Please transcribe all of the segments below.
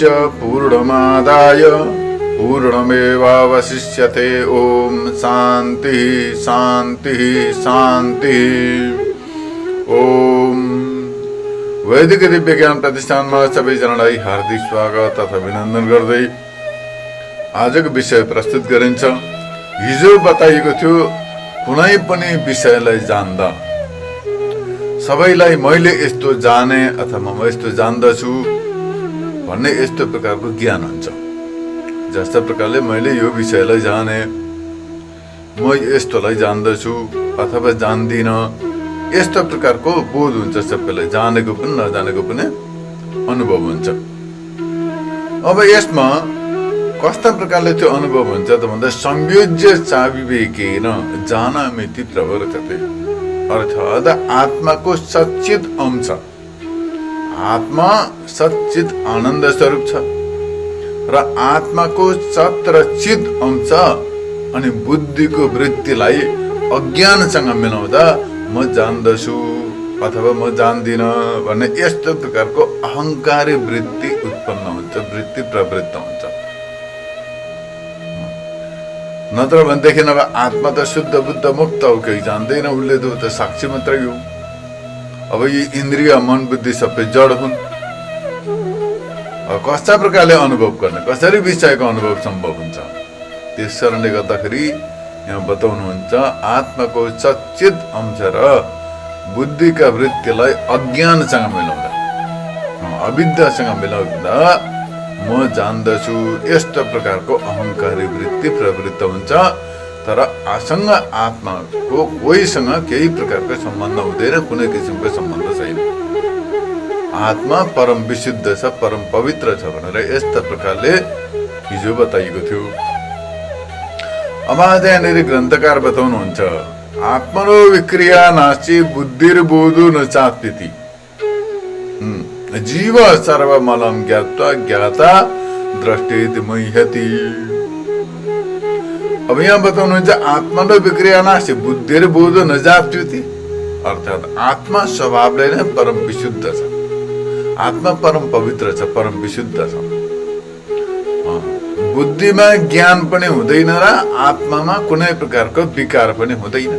पूर्णस्य पूर्णमादाय पूर्णमेवावशिष्यते। ओम शांति शांति शांति। ओम वैदिक दिव्य ज्ञान प्रतिष्ठानमा सबैजनालाई हार्दिक स्वागत तथा अभिनन्दन गर्दै आजको विषय प्रस्तुत गरिन्छ। हिजो बताइएको थियो कुनै पनि विषयलाई जान्दा सबैलाई मैले यस्तो जाने अथवा म यस्तो जान्दछु भन्ने यस्तो प्रकारको ज्ञान हुन्छ। जस्तो प्रकारले मैले यो विषयलाई जाने, म यस्तोलाई जान्दछु अथवा जान्दिन, यस्तो प्रकारको बोध हुन्छ सबैलाई। जानेको पनि नजानेको पनि अनुभव हुन्छ। अब यसमा कस्ता प्रकारले त्यो अनुभव हुन्छ त भन्दा संयोज्य चाविवेकेन जानामिति प्रवर्तते, अर्थात् आत्माको सच्चित अंश, आत्मा सच्चित आनन्द स्वरूप छ र आत्माको सत र चित अंश अनि बुद्धिको वृत्तिलाई अज्ञानसँग मिलाउँदा म जान्दछु अथवा म जान्दिन भन्ने यस्तो प्रकारको अहंकारी वृत्ति उत्पन्न हुन्छ, वृत्ति प्रवृत्त हुन्छ। नत्र भनेदेखि अब आत्मा त शुद्ध बुद्ध मुक्त हो, केही जान्दैन उसले, त साक्षी मात्रै हो। अब यी इन्द्रिय मन बुद्धि सबै जड हुन्। कस्ता प्रकारले अनुभव गर्ने, कसरी विषयको अनुभव सम्भव हुन्छ? त्यस कारणले गर्दाखेरि यहाँ बताउनुहुन्छ आत्माको सच्चित अंश र बुद्धिका वृत्तिलाई अज्ञानसँग मिलाउँदा, अविद्यासँग मिलाउँदा म जान्दछु यस्तो प्रकारको अहंकारी वृत्ति प्रवृत्त हुन्छ। तर आसँग आत्माको कोहीसँग केही प्रकारको सम्बन्ध हुँदैन, कुनै किसिमको सम्बन्ध छैन। आत्मा परम विशुद्ध छ, परम पवित्र छ भनेर यस्ता प्रकारले हिजो बताइएको थियो। अब यहाँनिर ग्रन्थकार बताउनुहुन्छ आत्मनो विक्रिया नास्ति बुद्धिर्बोधो न चाप्यति जीव सर्वमलं ज्ञात्वा ज्ञाता दृष्टेति मह्यति। अब यहाँ बताउनुहुन्छ आत्मनो विक्रिया नास्ति बुद्धिर्बोधो न चाप्यति, अर्थात् आत्मा स्वभावले नै परम विशुद्ध छ, आत्मा परम पवित्र छ, परम विशुद्ध छ। बुद्धिमा ज्ञान पनि हुँदैन र आत्मामा कुनै प्रकारको विकार पनि हुँदैन।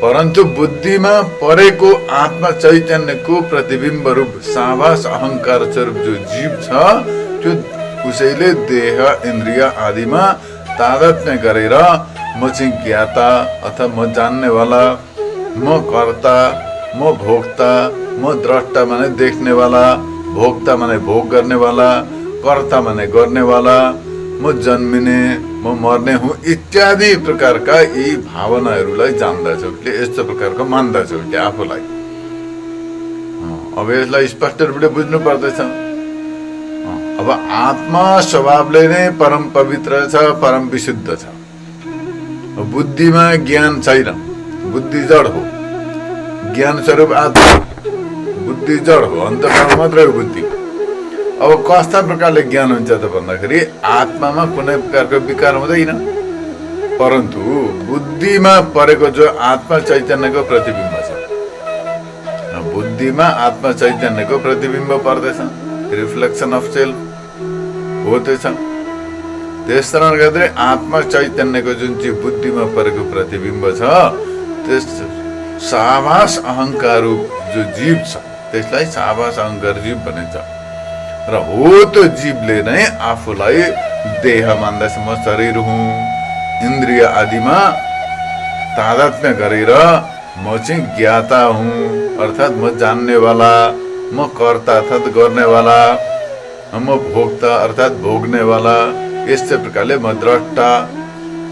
परन्तु बुद्धिमा परेको आत्मा चैतन्यको प्रतिबिम्ब रूप साभास अहंकार स्वरूप जो जीव छ त्यो उसैले देह इन्द्रिय आदिमा तादात्म्य गरेर म चाहिँ ज्ञाता अथवा म जान्नेवाला, म कर्ता, म भोक्ता, म द्रष्टा माने देख्नेवाला, भोक्ता माने भोग गर्नेवाला, कर्ता माने गर्नेवाला, म जन्मिने म मर्ने हुँ इत्यादि प्रकारका यी भावनाहरूलाई जान्दछु, यस्तो प्रकारको मान्दछु आफूलाई। अब यसलाई स्पष्ट रूपले बुझ्नु पर्दछ। अब आत्मा स्वभावले नै परम पवित्र छ, परम विशुद्ध छ। बुद्धिमा ज्ञान छैन, बुद्धि जड हो, ज्ञान स्वरूप आत्मा, बुद्धि जड हो, अन्तरमा मात्रै हो बुद्धि। अब कस्ता प्रकारले ज्ञान हुन्छ त भन्दाखेरि आत्मामा कुनै प्रकारको विकार हुँदैन, परन्तु बुद्धिमा परेको जो आत्मा चैतन्यको प्रतिबिम्ब छ, बुद्धिमा आत्मा चैतन्यको प्रतिबिम्ब पर्दछ, रिफ्लेक्सन अफ सेल्फ हो त्यो छ। त्यस कारणले गर्दा आत्मा चैतन्यको जुन चाहिँ बुद्धिमा परेको प्रतिबिम्ब छ त्यस साभास अहंकार जो जीव छ त्यसलाई साभास अहंकार जीव भनिन्छ। र हो त्यो जीवले नै आफूलाई देह मान्दछ, म शरीर हुँ, इन्द्रिय आदिमा तादात्म्य गरेर म चाहिँ ज्ञाता हुँ अर्थात् म जान्नेवाला, म कर्ता अर्थात् गर्नेवाला, म भोक्ता अर्थात् भोग्नेवाला, यस्तै प्रकारले म द्रष्टा,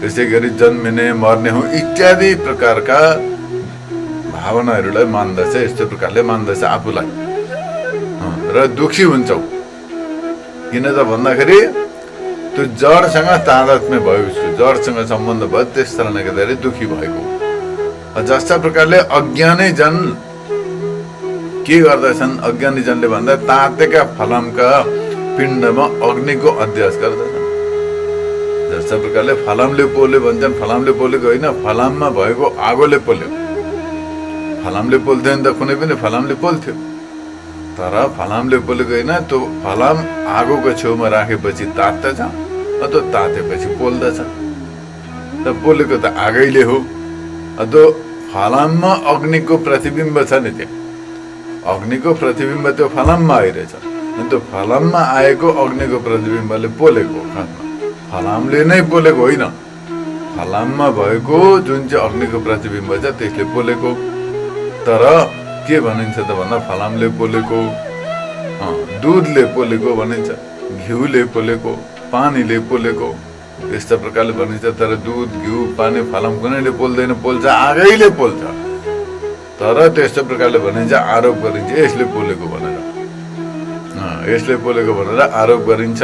यसै गरी जन्मिने मर्ने हुँ इत्यादि प्रकारका भावनाहरूलाई मान्दछ, यस्तो प्रकारले मान्दछ आफूलाई र दुखी हुन्छौ। किन त भन्दाखेरि त्यो जडसँग तादात्म्य भयो, उसको जडसँग सम्बन्ध भयो, त्यस कारणले गर्दाखेरि दुखी भएको। जस्ता प्रकारले अज्ञानी जन के गर्दछन्, अज्ञानी जनले भन्दा तातेका फलामका पिण्डमा अग्निको अध्यास गर्दछन्। जस्ता प्रकारले फलामले पोल्यो भन्छन्, फलामले पोलेको होइन, फलाममा भएको आगोले पोल्यो। फलामले पोल्थ्यो नि त कुनै पनि फलामले पोल्थ्यो, तर फलामले पोलेको होइन। त्यो फलाम आगोको छेउमा राखेपछि तात्दछ, त्यो तातेपछि पोल्दछ। त पोलेको त आगैले हो। त्यो फलाममा अग्निको प्रतिबिम्ब छ नि, त्यहाँ अग्निको प्रतिबिम्ब त्यो फलाममा आइरहेछ। अनि त्यो फलाममा आएको अग्निको प्रतिबिम्बले पोलेको, खासमा फलामले नै पोलेको होइन। फलाममा भएको जुन चाहिँ अग्निको प्रतिबिम्ब छ त्यसले पोलेको। तर के भनिन्छ त भन्दा फलामले पोलेको, दुधले पोलेको भनिन्छ, घिउले पोलेको, पानीले पोलेको, यस्ता प्रकारले भनिन्छ। तर दुध, घिउ, पानी, फलाम कुनैले पोल्दैन, पोल्छ आगैले पोल्छ। तर त्यस्तो प्रकारले भनिन्छ, आरोप गरिन्छ यसले पोलेको भनेर, यसले पोलेको भनेर आरोप गरिन्छ।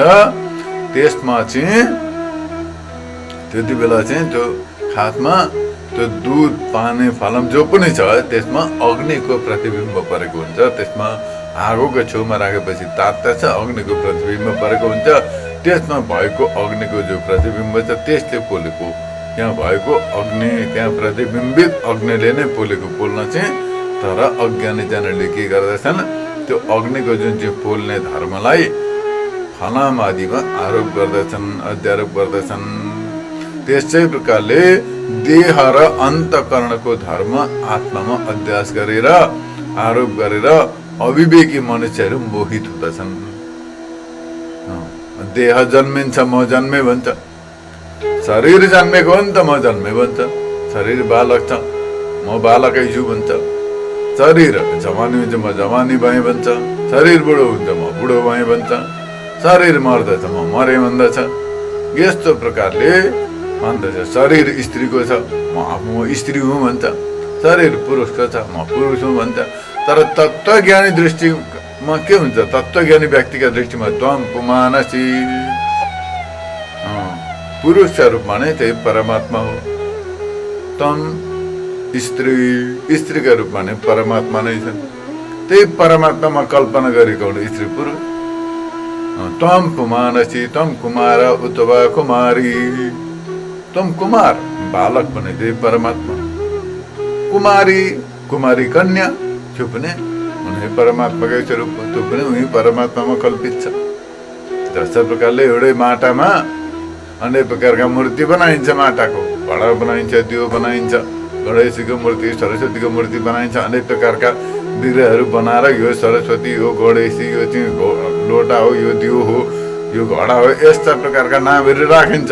त्यसमा चाहिँ त्यति बेला चाहिँ त्यो खासमा त्यो दुध, पानी, फलाम जो पनि छ त्यसमा अग्निको प्रतिबिम्ब परेको हुन्छ। त्यसमा आगोको छेउमा राखेपछि तात्दछ, अग्निको प्रतिबिम्ब परेको हुन्छ। त्यसमा भएको अग्निको जो प्रतिबिम्ब छ त्यसले पोलेको। त्यहाँ भएको अग्नि, त्यहाँ प्रतिबिम्बित अग्निले नै पोलेको, पोल्न चाहिँ। तर अज्ञानीजनले के गर्दछन्, त्यो अग्निको जुन चाहिँ पोल्ने धर्मलाई फलाम आदिमा आरोप गर्दछन्, अध्यारोप गर्दछन्। त्यसै प्रकारले देह र अन्तःकरणको धर्म आत्मामा अध्यास गरेर, आरोप गरेर अविवेकी मनुष्यहरू मोहित हुँदछन्। देह जन्मिन्छ म जन्मे भन्छ, शरीर जन्मेको हो नि त म जन्मे भन्छ। शरीर बालक छ, म बालकै छु भन्छ। शरीर जवानी हुन्छ, म जवानी भएँ भन्छ। शरीर बुढो हुन्छ, म बुढो भएँ भन्छ। शरीर मर्दछ, म मरे भन्दछ। यस्तो प्रकारले भन्दछ। शरीर स्त्रीको छ, म स्त्री हुँ भन्छ। शरीर पुरुषको छ, म पुरुष हुँ भन्छ। तर तत्त्वज्ञानी दृष्टिमा के हुन्छ, तत्त्वज्ञानी व्यक्तिका दृष्टिमा त्वम पुमानसी, पुरुषका रूपमा नै त्यही परमात्मा हो। तम स्त्री, स्त्रीका रूपमा नै परमात्मा नै छन्। त्यही परमात्मामा कल्पना गरेको हुन् स्त्री पुरुष। त्वम पुमानसी, त्वम कुमार अथवा कुमारी, त्वम कुमार बालक भने त्यही परमात्मा, कुमारी कुमारी कन्या त्यो पनि उनी परमात्माकै स्वरूप हो, त्यो पनि उही परमात्मामा कल्पित छ। जस्तो प्रकारले एउटै माटामा अनेक प्रकारका मूर्ति बनाइन्छ, माटाको घडा बनाइन्छ, दियो बनाइन्छ, गणेशजीको मूर्ति, सरस्वतीको मूर्ति बनाइन्छ। अनेक प्रकारका विग्रहहरू बनाएर यो सरस्वती हो, गणेशजी, यो चाहिँ लोटा हो, यो दियो हो, यो घडा हो, यस्ता प्रकारका नामहरू राखिन्छ।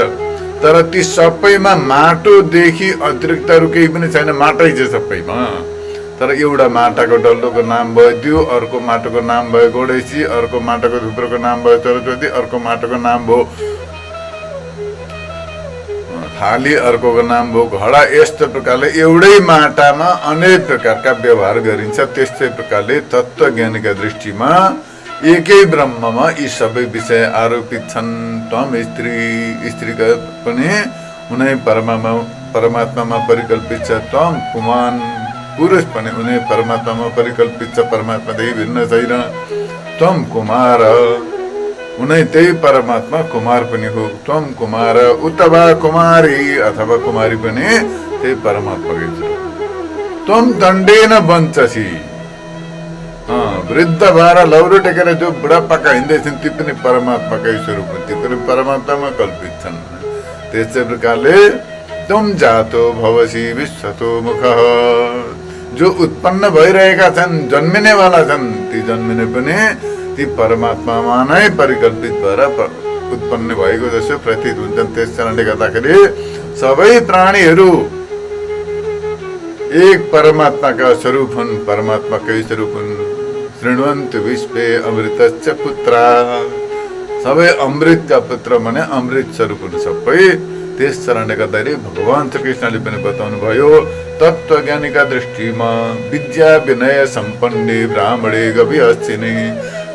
तर ती सबैमा माटोदेखि अतिरिक्त अरू केही पनि छैन, माटै छ सबैमा। तर एउटा माटाको डल्लोको नाम भयो दियो, अर्को माटोको नाम भयो गणेशजी, अर्को माटोको थुप्रोको नाम भयो सरस्वती, अर्को माटोको नाम भयो थाली, अर्कोको नाम भयो घडा। यस्तो प्रकारले एउटै माटामा अनेक प्रकारका व्यवहार गरिन्छ। त्यस्तै प्रकारले तत्त्वज्ञानीका दृष्टिमा एकै ब्रह्ममा यी सबै विषय आरोपित छन्। त्वम स्त्री, स्त्रीका पनि उनै परमात्मामा परिकल्पित छ। त्वम पुमान, पुरुष पनि उनै परमात्मामा परिकल्पित छ, परमात्मादेखि भिन्न छैन। त्वम कुमार, उनै त्यही परमात्मा कुमार पनि हो। त्वम कुमार अथवा कुमारी, अथवा कुमारी पनि त्यही परमात्माकै छ। त्वम दण्डेन बञ्चसी, वृद्ध भएर लौरो टेकेर जो बुढापाका हिँड्दैछन् ती पनि परमात्माकै स्वरूप हुन्, ती पनि परमात्मामा कल्पित छन्। त्यस्तै प्रकारले त्वम जातो भवसी विश्वतो मुखः, जो उत्पन्न भइरहेका छन्, जन्मिनेवाला छन्, ती जन्मिने पनि ती परमात्मामा नै परिकल्पित भएर उत्पन्न भएको जसो प्रतीत हुन्छन्। त्यस कारणले गर्दाखेरि सबै प्राणीहरू एक परमात्माका स्वरूप हुन्, परमात्माकै स्वरूप हुन्। शृण्वन्तु विश्वे अमृतस्य पुत्रा, सबै अमृतका पुत्र भने अमृत स्वरूप हुन् सबै। त्यस कारणले गर्दाखेरि भगवान श्रीकृष्णले पनि बताउनु भयो, तत्त्वज्ञानीका दृष्टिमा विद्या विनय सम्पन्ने ब्राह्मणे गविहस्तिनि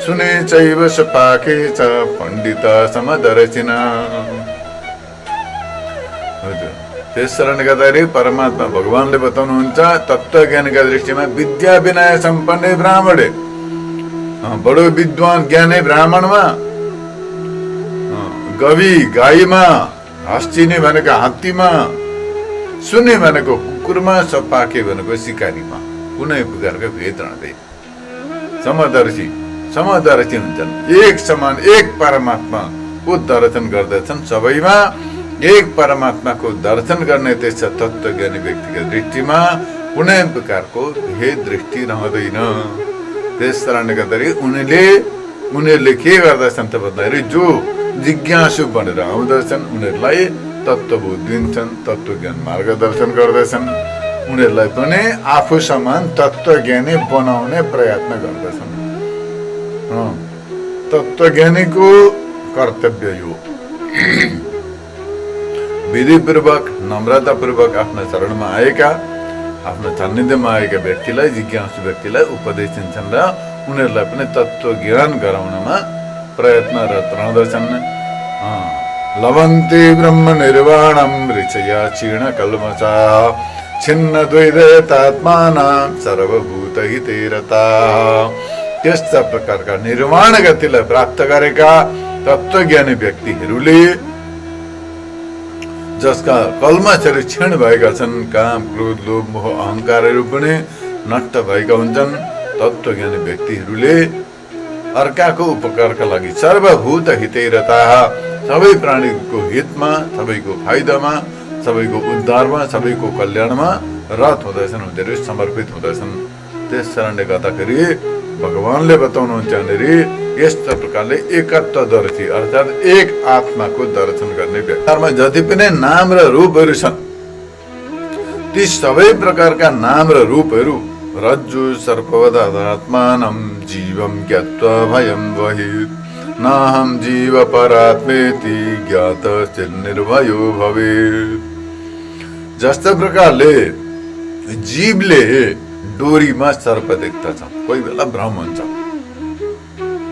सुने चैव सपाके च पण्डित समदर्शिना। त्यस कारणले गर्दाखेरि परमात्मा भगवानले बताउनुहुन्छ तत्त्वज्ञानीका दृष्टिमा विद्या विनय सम्पन्ने ब्राह्मणे, बडो विद्वान ज्ञानी ब्राह्मणमा, गवी गाईमा, हस्तिनी भनेको हात्तीमा, सुने भनेको कुकुरमा, सपाके भनेको सिकारीमा कुनै प्रकारको भेद रहँदैन। समदर्शी हुन्छन्, एक समान एक परमात्माको दर्शन गर्दछन्। सबैमा एक परमात्माको दर्शन गर्ने त्यस तत्त्वज्ञानी व्यक्तिको दृष्टिमा कुनै प्रकारको भेद दृष्टि रहँदैन। त्यस कारणले गर्दाखेरि उनीहरूले के गर्दछन् त भन्दाखेरि जो जिज्ञासु बनेर आउँदछन् उनीहरूलाई तत्त्वबोध दिन्छन्, तत्त्वज्ञान मार्गदर्शन गर्दछन्, उनीहरूलाई पनि आफू समान तत्त्वज्ञानी बनाउने प्रयत्न गर्दछन्। तत्त्वज्ञानीको कर्तव्य यो विधिपूर्वक नम्रतापूर्वक आफ्ना चरणमा आएका, आफ्नो सान्निध्यमा आएका व्यक्तिलाई, जिज्ञासु व्यक्तिलाई उपदेश दिन्छन् र उनीहरूलाई पनि तत्त्वज्ञान गराउनमा प्रयत्नरत रहँदछन्। लभन्ते ब्रह्म निर्वाणम ऋषया क्षीण कल्मषा छिन्न द्वैतात्मानां सर्वभूत हिते रता। त्यस्ता प्रकारका निर्वाण गतिलाई प्राप्त गरेका तत्त्वज्ञानी व्यक्तिहरूले जसका कल्मषहरू क्षीण भएका छन्, काम क्रोध लोभ मोह अहंकारहरू पनि नष्ट भएका हुन्छन्, तत्त्वज्ञानी व्यक्तिहरूले अर्काको उपकारका लागि सर्वभूत हितैरता, सबै प्राणीको हितमा, सबैको फाइदामा, सबैको उद्धारमा, सबैको कल्याणमा रत हुँदैछन्, उनीहरू समर्पित हुँदैछन्। त्यस कारणले गर्दाखेरि भगवानले बताउनुहुन्छ भनेरी यस्तो प्रकारले एकत्वदर्शी अर्थात् एक आत्माको दर्शन गर्ने व्यक्तिमा जति पनि नाम र रूपहरू छन् ती सबै प्रकारका नाम र रूपहरू रज्जु सर्पवदात्मानं जीवं ज्ञात्वा भयं वहित् नाहं जीव परात्मेति ज्ञातश्चिन्निर्भयो भवेत्। जस्तो प्रकारले जीवले डोरीमा सर्प देख्दछ, कोही बेला भ्रम हुन्छ,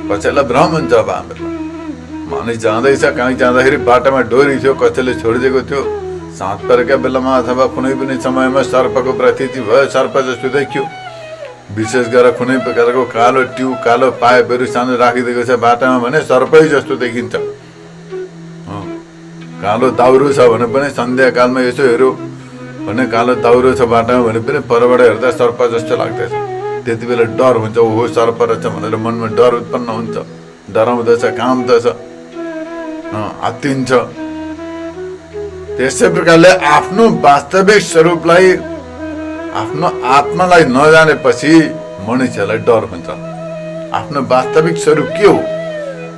कसैलाई भ्रम हुन्छ। अब हामीलाई मानिस जाँदैछ, कहीँ जाँदाखेरि बाटोमा डोरी थियो, कसैले छोडिदिएको थियो, साँझ परेका बेलामा अथवा कुनै पनि समयमा सर्पको प्रतीति भयो, सर्प जस्तो देखियो। विशेष गरेर कुनै प्रकारको कालो ट्युब, कालो पाइपहरू सानो राखिदिएको छ बाटोमा भने सर्पै जस्तो देखिन्छ। कालो दाउरो छ भने पनि सन्ध्याकालमा यसो हेऱ्यो भने कालो दाउरो छ बाटोमा भने पनि परबाट हेर्दा सर्प जस्तो लाग्दैछ। त्यति बेला डर हुन्छ, ओहो सर्प रहेछ भनेर मनमा डर उत्पन्न हुन्छ, डराउँदछ, काम्दछ, आत्तिन्छ। त्यसै प्रकारले आफ्नो वास्तविक स्वरूपलाई, आफ्नो आत्मालाई नजानेपछि मनुष्यलाई डर हुन्छ। आफ्नो वास्तविक स्वरूप के हो,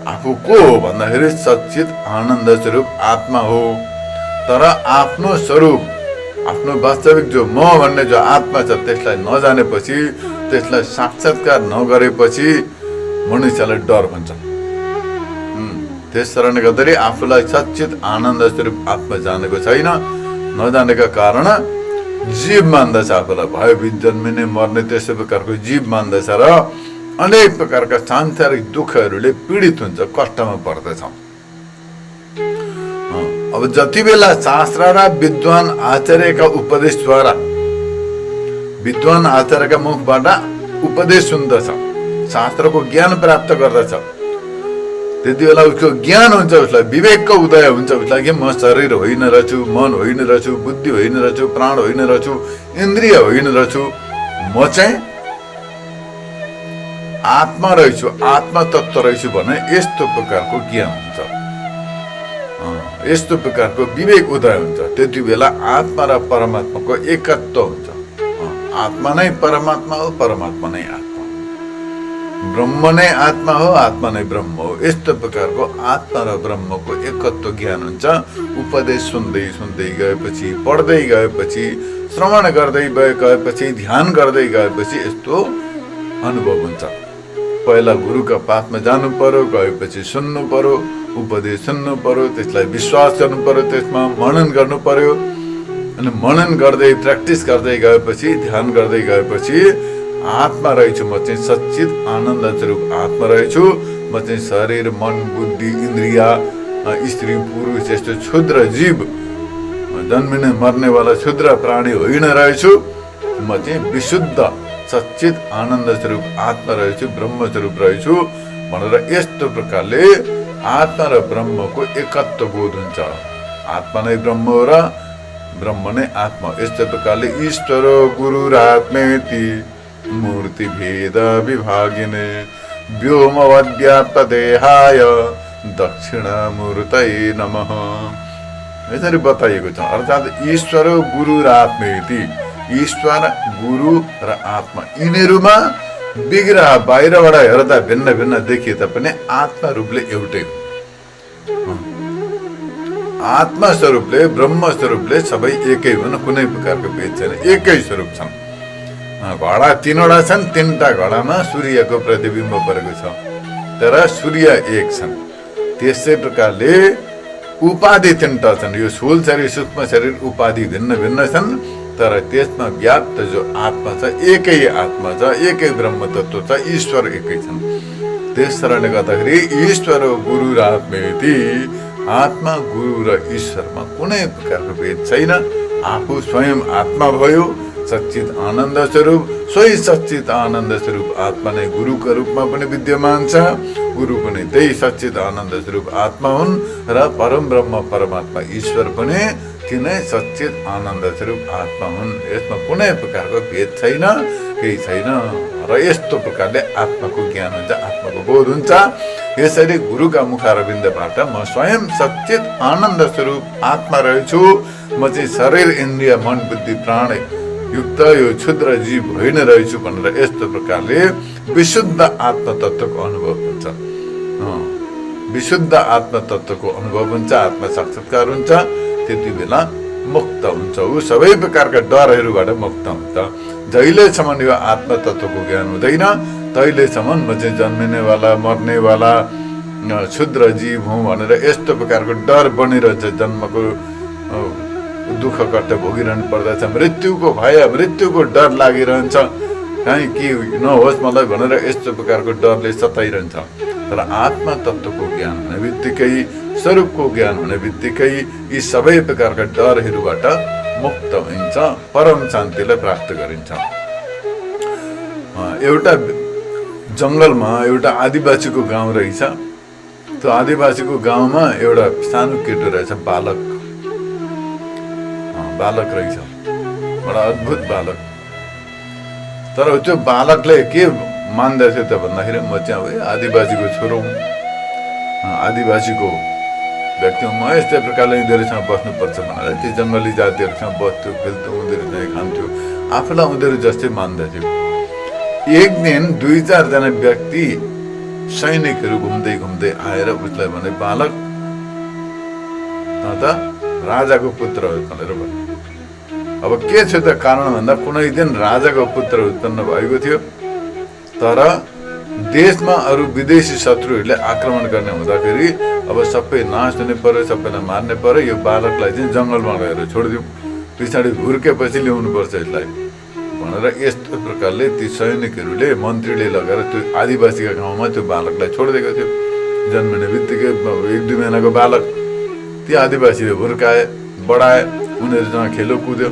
आफू को हो भन्दाखेरि सच्चित आनन्द स्वरूप आत्मा हो। तर आफ्नो स्वरूप, आफ्नो वास्तविक जो म भन्ने जो आत्मा छ त्यसलाई नजानेपछि, त्यसलाई साक्षात्कार नगरेपछि मनुष्यलाई डर हुन्छ। त्यस कारणले गर्दाखेरि आफूलाई सच्चित आनन्द स्वरूप आत्मा जानेको छैन, नजानेका कारण जीव मान्दछ, आफूलाई भयभीत जन्मिने मर्ने त्यसै प्रकारको जीव मान्दछ र अनेक प्रकारका सांसारिक दुःखहरूले पीडित हुन्छ, कष्टमा पर्दछ। अब जति बेला शास्त्र र विद्वान आचार्यका उपदेशद्वारा, विद्वान आचार्यका मुखबाट उपदेश सुन्दछ, शास्त्रको ज्ञान प्राप्त गर्दछ, त्यति बेला उसको ज्ञान हुन्छ, उसलाई विवेकको उदय हुन्छ। उसलाई कि म शरीर होइन रहेछु, मन होइन रहेछु, बुद्धि होइन रहेछु, प्राण होइन रहेछु, इन्द्रिय होइन रहेछु, म चाहिँ आत्मा रहेछु, आत्मा तत्त्व रहेछु भने यस्तो प्रकारको ज्ञान हुन्छ, यस्तो प्रकारको विवेक उदय हुन्छ। त्यति बेला आत्मा र परमात्माको एकत्व हुन्छ। आत्मा नै परमात्मा हो, परमात्मा नै आत्मा, ब्रह्म नै आत्मा हो, आत्मा नै ब्रह्म हो। यस्तो प्रकारको आत्मा र ब्रह्मको एकत्व ज्ञान हुन्छ। उपदेश सुन्दै सुन्दै गएपछि, पढ्दै गएपछि, श्रवण गर्दै गएपछि, ध्यान गर्दै गएपछि यस्तो अनुभव हुन्छ। पहिला गुरुका पासमा जानु पर्यो, गएपछि सुन्नु पर्यो, उपदेश सुन्नु पर्यो, त्यसलाई विश्वास गर्नु पर्यो, त्यसमा मनन गर्नु पर्यो। अनि मनन गर्दै प्र्याक्टिस गर्दै गएपछि, ध्यान गर्दै गएपछि आत्मा रहेछु, म चाहिँ सच्चित आनन्द स्वरूप आत्मा रहेछु, म चाहिँ शरीर मन बुद्धि इन्द्रिय स्त्री पुरुष यस्तो क्षुद्र जीव, जन्मिने मर्नेवाला क्षुद्र प्राणी होइन रहेछु, म चाहिँ विशुद्ध सच्चित आनन्द स्वरूप आत्मा रहेछु, ब्रह्म स्वरूप रहेछु भनेर यस्तो प्रकारले आत्मा र ब्रह्मको एकत्व बोध हुन्छ। आत्मा नै ब्रह्म हो र ब्रह्म नै आत्मा। यस्तो प्रकारले ईश्वर गुरुरात्मेति मूर्ति भेद विभागिने व्योमवद्व्याप्त देहाय दक्षिणामूर्तये नमः। यसरी बताइएको छ। अर्थात् ईश्वर गुरु र आत्मेति, ईश्वर गुरु र आत्मा यिनीहरूमा विग्रह बाहिरबाट हेर्दा भिन्न भिन्न देखिए तापनि आत्मा रूपले एउटै हो। आत्मा स्वरूपले ब्रह्म स्वरूपले सबै एकै हुन्, कुनै प्रकारको भेद छैन, एकै स्वरूप छन्। घडा तीनवटा छन्, तीनटा घडामा सूर्यको प्रतिबिम्ब परेको छ, तर सूर्य एक छन्। त्यसै प्रकारले उपाधि तीनटा छन्। यो स्थूल शरीर सूक्ष्म शरीर उपाधि भिन्न भिन्न छन्, तर त्यसमा व्याप्त जो आत्मा छ एकै आत्मा छ, एकै ब्रह्म तत्व छ, ईश्वर एकै छन्। त्यस कारणले गर्दाखेरि ईश्वर गुरु र आत्मेति, आत्मा गुरु र ईश्वरमा कुनै प्रकारको भेद छैन। आफू स्वयं आत्मा भयो, सच्चित आनन्द स्वरूप। सोही सच्चित आनन्द स्वरूप आत्मा नै गुरुको रूपमा पनि विद्यमान छ। गुरु पनि त्यही सच्चित आनन्द स्वरूप आत्मा हुन् र परम ब्रह्म परमात्मा ईश्वर पनि तिनै सच्चित आनन्द स्वरूप आत्मा हुन्। यसमा कुनै प्रकारको भेद छैन, केही छैन। र यस्तो प्रकारले आत्माको ज्ञान हुन्छ, आत्माको बोध हुन्छ। यसरी गुरुका मुखारविन्दबाट म स्वयं सच्चित आनन्द स्वरूप आत्मा रहेछु, म चाहिँ शरीर इन्द्रिय मन बुद्धि प्राण युक्त यो क्षुद्र जीव होइन रहेछु भनेर यस्तो प्रकारले विशुद्ध आत्म तत्त्वको अनुभव हुन्छ। विशुद्ध आत्म तत्त्वको अनुभव हुन्छ, आत्मा साक्षात्कार हुन्छ। त्यति बेला मुक्त हुन्छ, ऊ सबै प्रकारका डरहरूबाट मुक्त हुन्छ। जहिलेसम्म यो आत्म तत्त्वको ज्ञान हुँदैन तहिलेसम्म म चाहिँ जन्मिनेवाला मर्नेवाला क्षुद्र जीव हुँ भनेर यस्तो प्रकारको डर बनिरहन्छ। जन्मको दुःख कष्ट भोगिरहनु पर्दछ, मृत्युको भय मृत्युको डर लागिरहन्छ, कहीँ के नहोस् मलाई भनेर यस्तो प्रकारको डरले सताइरहन्छ। तर आत्मा तत्त्वको ज्ञान हुने बित्तिकै, स्वरूपको ज्ञान हुने बित्तिकै यी सबै प्रकारका डरहरूबाट मुक्त हुन्छ, परम शान्तिलाई प्राप्त गरिन्छ। एउटा जङ्गलमा एउटा आदिवासीको गाउँ रहेछ। त्यो आदिवासीको गाउँमा एउटा सानो केटो रहेछ, बालक रहेछ, बडा अद्भुत बालक। तर त्यो बालकले के मान्दथ्यो त भन्दाखेरि म चाहिँ अब आदिवासीको छोरो हुँ, आदिवासीको व्यक्ति हुँ, म यस्तै प्रकारले उनीहरूसँग बस्नुपर्छ भनेर त्यो जङ्गली जातिहरूसँग बस्थ्यो, खेल्थ्यो, उनीहरूसँग खान्थ्यो, आफूलाई उनीहरू जस्तै मान्दथ्यो। एक दिन 2-4 जना व्यक्ति सैनिकहरू घुम्दै घुम्दै आएर उसलाई भने, बालक त राजाको पुत्र हो भनेर भने। अब के थियो त कारण भन्दा कुनै दिन राजाको पुत्र उत्पन्न भएको थियो, तर देशमा अरू विदेशी शत्रुहरूले आक्रमण गर्ने हुँदाखेरि अब सबै नाश हुने पर्यो, सबैलाई मार्ने पर्यो। यो बालकलाई चाहिँ जङ्गलमा गएर छोडिदिउँ, पछाडि हुर्केपछि ल्याउनुपर्छ यसलाई भनेर यस्तो प्रकारले ती सैनिकहरूले मन्त्रीले लगेर त्यो आदिवासीका गाउँमा त्यो बालकलाई छोडिदिएको थियो। जन्मिने बित्तिकै 1-2 महिनाको बालक ती आदिवासीले हुर्काए, बढाए, उनीहरूसँग खेलो कुद्यो।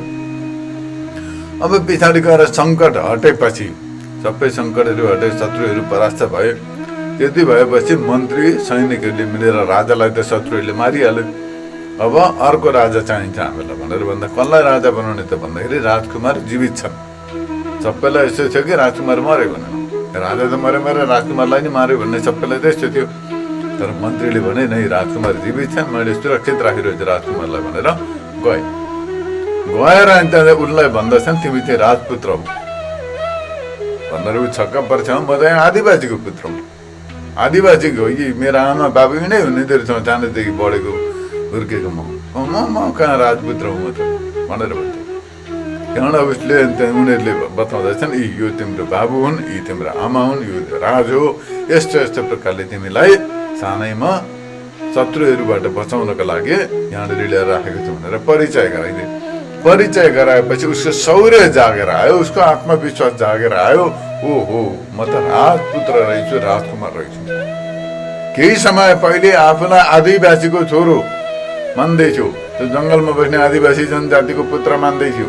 अब पछाडि गएर सङ्कट हटेपछि, सबै सङ्कटहरू हटे, शत्रुहरू परास्त भयो। त्यति भएपछि मन्त्री सैनिकहरूले मिलेर राजालाई त शत्रुहरूले मारिहाल्यो। अब अर्को राजा चाहिन्छ हामीलाई भनेर भन्दा कसलाई राजा बनाउने त भन्दाखेरि राजकुमार जीवित छन्। सबैलाई यस्तो थियो कि राजकुमार मऱ्यो भनेर, राजा त मऱ्यो राजकुमारलाई नि मार्यो भन्ने सबैलाई त्यस्तो थियो। तर मन्त्रीले भने नै राजकुमार जीवित छन्, मैले सुरक्षित राखिरहेछु राजकुमारलाई भनेर गएर अन्त उसलाई भन्दछन् तिमी चाहिँ राजपुत्र हौ भनेर। ऊ छक्क पर्छ, म त यहाँ आदिवासीको पुत्र हुँ, आदिवासीको हो, यी मेरो आमा बाबु नै हुनेहरूसँग सानोदेखि बढेको हुर्केको म कहाँ राजपुत्र हुँ म त भनेर भन्छ। त्यहाँबाट उसले उनीहरूले बताउँदछन् यो तिम्रो बाबु हुन्, यी तिम्रो आमा हुन्, यो राज हो, यस्तो यस्तो प्रकारले तिमीलाई सानैमा शत्रुहरूबाट बचाउनको लागि यहाँनिर ल्याएर राखेको छु भनेर परिचय गराइदिए। परिचय गराएपछि उसको शौर्य जागेर आयो, उसको आत्मविश्वास जागेर आयो, ओहो म त राजपुत्र रहेछु, राजकुमार रहेछु। केही समय पहिले आफूलाई आदिवासीको छोरो मान्दैछु, त्यो जङ्गलमा बस्ने आदिवासी जनजातिको पुत्र मान्दैछु,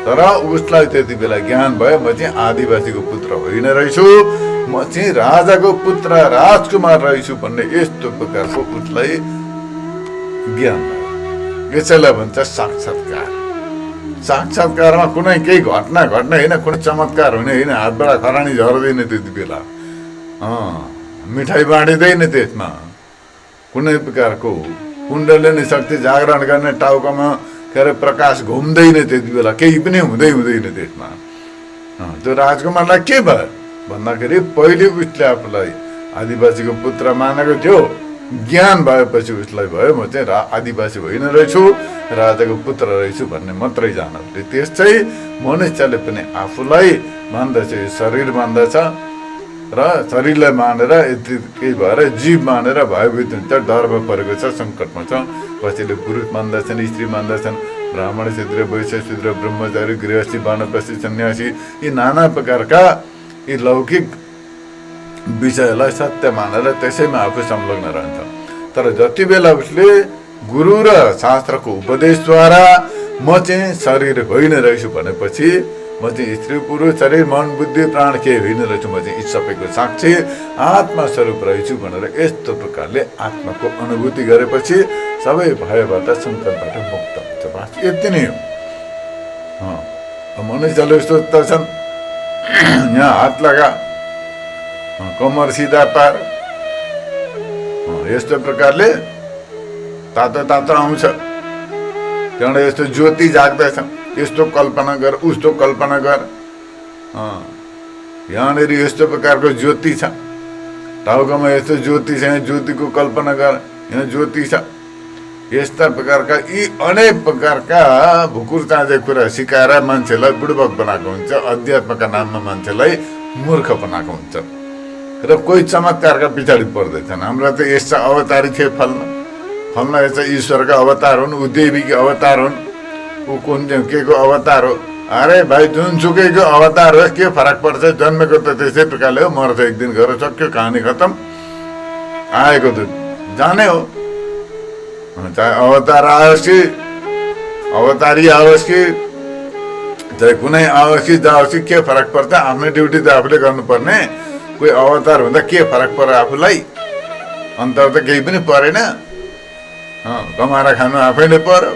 तर उसलाई त्यति बेला ज्ञान भयो म चाहिँ आदिवासीको पुत्र होइन रहेछु, म चाहिँ राजाको पुत्र राजकुमार रहेछु भन्ने यस्तो प्रकारको उसलाई ज्ञान भयो। यसैलाई भन्छ साक्षात्कार। साक्षात्कारमा कुनै केही घटना घट्ने होइन, कुनै चमत्कार हुने होइन, हातबाट खरानी झर्दैन त्यति बेला, मिठाई बाँडिँदैन त्यसमा, कुनै प्रकारको कुण्डलिनी शक्ति जागरण गर्ने टाउकोमा के अरे प्रकाश घुम्दैन त्यति बेला, केही पनि हुँदैन त्यसमा। त्यो राजकुमारलाई के भयो भन्दाखेरि पहिले उसले आफूलाई आदिवासीको पुत्र मानेको थियो, ज्ञान भएपछि उसलाई भयो म चाहिँ आदिवासी होइन रहेछु, राजाको पुत्र रहेछु भन्ने मात्रै जान्थे। त्यस चाहिँ मनुष्यले पनि आफूलाई मान्दछ, शरीर मान्दछ र शरीरलाई मानेर यति केही भएर जीव मानेर भयभीत हुन्छ, डरमा परेको छ, सङ्कटमा छ। कसैले पुरुष मान्दछन्, स्त्री मान्दछन्, ब्राह्मण, शूद्र, वैश्य, शूद्र, ब्रह्मचारी, गृहस्थी, वानप्रस्थी, सन्यासी, यी नाना प्रकारका यी लौकिक विषयलाई सत्य मानेर त्यसैमा आफू संलग्न रहन्छ। तर जति बेला उसले गुरु र शास्त्रको उपदेशद्वारा म चाहिँ शरीर होइन रहेछु भनेपछि, म चाहिँ स्त्री पुरुष शरीर मन बुद्धि प्राण केही होइन रहेछु, म चाहिँ यी सबैको साक्षी आत्मा स्वरूप रहेछु भनेर यस्तो प्रकारले आत्माको अनुभूति गरेपछि सबै भयबाट सङ्कटबाट मुक्त हुन्छ। बस यति नै हो। मनुष्यले सोच्दछन् यहाँ हात लगा, कमर सिधा पार, यस्तो प्रकारले तातो तातो आउँछ, त्यहाँबाट यस्तो ज्योति जाग्दछ, यस्तो कल्पना गर, उस्तो कल्पना गर, यहाँनिर यस्तो प्रकारको ज्योति छ, टाउकोमा यस्तो ज्योति छ, यहाँ ज्योतिको कल्पना गर, यहाँ ज्योति छ। यस्ता प्रकारका यी अनेक प्रकारका भुकुर चाँजे कुरा सिकाएर मान्छेलाई बुडबक बनाएको हुन्छ, अध्यात्मका नाममा मान्छेलाई मूर्ख बनाएको हुन्छ र कोही चमत्कारका पछाडि पर्दैछन्। हाम्रा त यस्ता अवतारी थिए, फल्ना यस्ता ईश्वरका अवतार हुन्, ऊ देवीको अवतार हुन्, ऊ कुन के को अवतार हो। अरे भाइ, जुनसुकैको अवतार होस् के फरक पर्छ, जन्मेको त त्यसै प्रकारले हो, मर्छ एक दिन गएर सक्यो, कहानी खतम। आएको त जाने हो, चाहे अवतार आओस् कि अवतारी आओस् कि चाहे कुनै आओस् कि जाओस् कि के फरक पर्छ, आफ्नै ड्युटी त आफूले गर्नुपर्ने। कोही अवतार हुँदा के फरक पर्यो आफूलाई, अन्तर त केही पनि परेन, कमाएर खानु आफैले पर्यो,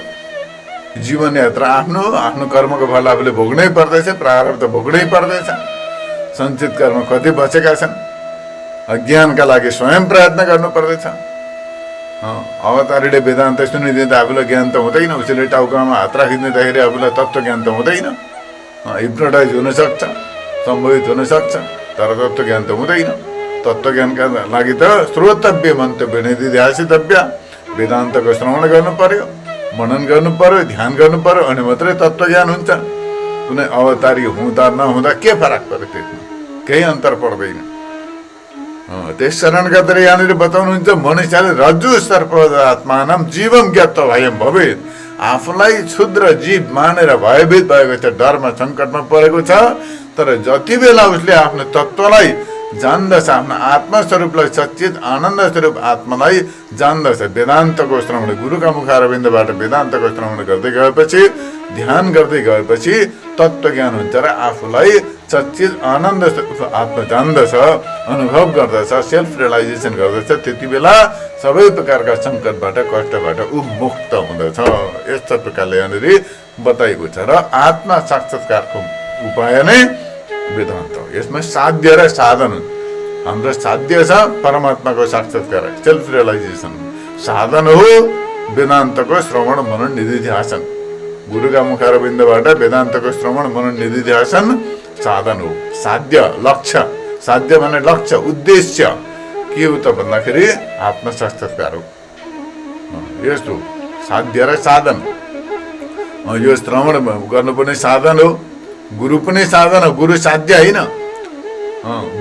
जीवन यात्रा आफ्नो आफ्नो कर्मको फल आफूले भोग्नै पर्दैछ, प्रारब्ध भोग्नै पर्दैछ। सञ्चित कर्म कति बचेका छन्, ज्ञानका लागि स्वयं प्रयत्न गर्नु पर्दैछ। अवतारीले वेदान्त सुनिदिँदा आफूलाई ज्ञान त हुँदैन, उसैले टाउकामा हात राखिदिँदाखेरि आफूलाई तत्त्व ज्ञान त हुँदैन। हिप्नोटाइज हुनसक्छ, सम्भवित हुनसक्छ, तर तत्त्व ज्ञान त हुँदैन। तत्त्व ज्ञानका लागि त श्रोतव्य मन्तव्य निधिध्यासितव्य, वेदान्तको श्रवण गर्नु पर्यो, मनन गर्नु पर्यो, ध्यान गर्नु पर्यो, अनि मात्रै तत्त्व ज्ञान हुन्छ। कुनै अवतारी हुँदा नहुँदा के फरक पर्यो, त्यसमा केही अन्तर पर्दैन। त्यस कारण गरेर यहाँनिर बताउनुहुन्छ, मनुष्यले रज्जु सर्पवत् आत्मानं जीवं ज्ञात्वा भयं भवेत्। आफूलाई क्षुद्र जीव मानेर भयभीत भएको छ, डरमा सङ्कटमा परेको छ, तर जति बेला उसले आफ्नो तत्त्वलाई जान्दछ, आफ्नो आत्मस्वरूपलाई सच्चित आनन्द स्वरूप आत्मालाई जान्दछ, वेदान्तको श्रवण गुरुका मुखारविन्दबाट वेदान्तको श्रवण गर्दै गएपछि, ध्यान गर्दै गएपछि तत्त्व ज्ञान हुन्छ र आफूलाई सच्चित आनन्द स्वरूप आत्मा जान्दछ, अनुभव गर्दछ, सेल्फ रियलाइजेसन गर्दछ। त्यति बेला सबै प्रकारका सङ्कटबाट कष्टबाट ऊ मुक्त हुँदछ। यस्तो प्रकारले यहाँनिर बताइएको छ। र आत्मा साक्षात्कारको उपाय नै वेदान्त हो। यसमा साध्य र साधन हुन्। हाम्रो साध्य छ परमात्माको साक्षात्कार, सेल्फ रियलाइजेसन। साधन हो वेदान्तको श्रवण मनन निधिध्यासन, गुरुका मुखारविन्दबाट वेदान्तको श्रवण मनन निधिध्यासन साधन हो। साध्य लक्ष्य, साध्य भने लक्ष्य उद्देश्य के हो त भन्दाखेरि आत्मा साक्षात्कार हो। यस्तो साध्य र साधन, यो श्रवण गर्नुपर्ने साधन हो, गुरु पनि साधन हो। गुरु साध्य होइन,